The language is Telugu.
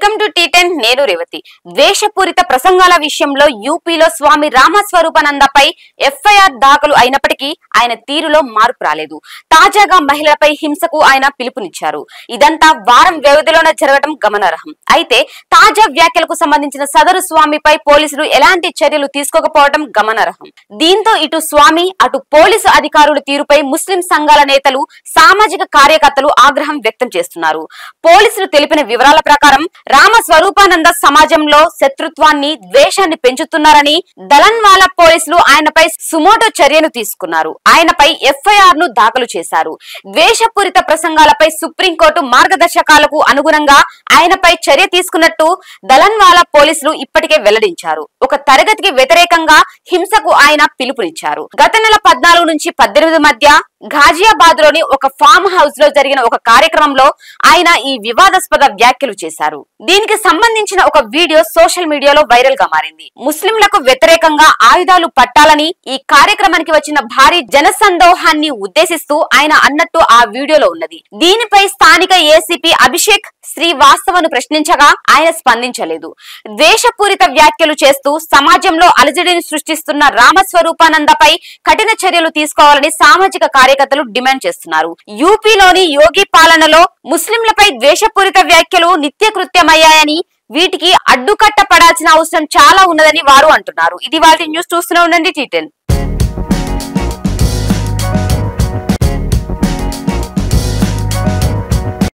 వెల్కమ్ టు టీ10 నేను రేవతి. ద్వేషపూరిత ప్రసంగాల విషయంలో యూపీలో స్వామి రామస్వరూపానందపై ఎఫ్ఐఆర్ దాఖలు అయినప్పటికీ ఆయన తీరులో మార్పు రాలేదు. తాజాగా మహిళలపై హింసకు ఆయన పిలుపునిచ్చారు. ఇదంతా వారం వ్యవధిలోనే జరగడం గమనార్హం. అయితే తాజా వ్యాఖ్యలకు సంబంధించిన సదరు స్వామిపై పోలీసులు ఎలాంటి చర్యలు తీసుకోకపోవడం గమనార్హం. దీంతో ఇటు స్వామి అటు పోలీసు అధికారుల తీరుపై ముస్లిం సంఘాల నేతలు, సామాజిక కార్యకర్తలు ఆగ్రహం వ్యక్తం చేస్తున్నారు. పోలీసులు తెలిపిన వివరాల ప్రకారం రామస్వరూపానంద సమాజంలో శత్రుత్వాన్ని, ద్వేషాన్ని పెంచుతున్నారని దలన్వాలా పోలీసులు ఆయనపై సుమోటో చర్యను తీసుకున్నారు. ఆయనపై ఎఫ్ఐఆర్ ను దాఖలు చేశారు. ద్వేషపూరిత ప్రసంగాలపై సుప్రీంకోర్టు మార్గదర్శకాలకు అనుగుణంగా ఆయనపై చర్య తీసుకున్నట్టు దలన్వాలా పోలీసులు ఇప్పటికే వెల్లడించారు. ఒక తరగతికి వ్యతిరేకంగా హింసకు ఆయన పిలుపునిచ్చారు. గత నెల 14 నుంచి 18 మధ్య ఘాజియాబాద్ లోని ఒక ఫామ్ హౌస్ లో జరిగిన ఒక కార్యక్రమంలో ఆయన ఈ వివాదాస్పద వ్యాఖ్యలు చేశారు. దీనికి సంబంధించిన ఒక వీడియో సోషల్ మీడియాలో వైరల్ గా మారింది. ముస్లింలకు వ్యతిరేకంగా ఆయుధాలు పట్టాలని ఈ కార్యక్రమానికి వచ్చిన భారీ జనసందోహాన్ని ఉద్దేశిస్తూ ఆయన అన్నట్టు ఆ వీడియోలో ఉన్నది. దీనిపై స్థానిక ఏసీపీ అభిషేక్ శ్రీవాస్తవను ప్రశ్నించగా ఆయన స్పందించలేదు. ద్వేషపూరిత వ్యాఖ్యలు చేస్తూ సమాజంలో అలజడిని సృష్టిస్తున్న రామస్వరూపానందపై కఠిన చర్యలు తీసుకోవాలని సామాజిక కార్యకర్తలు డిమాండ్ చేస్తున్నారు. యూపీలోని యోగి పాలనలో ముస్లింలపై ద్వేషపూరిత వ్యాఖ్యలు నిత్యకృత్యమయ్యాయని, వీటికి అడ్డుకట్ట పడాల్సిన అవసరం చాలా ఉన్నదని వారు అంటున్నారు. ఇది వాటి న్యూస్. చూస్తూనే ఉండండి టీ10.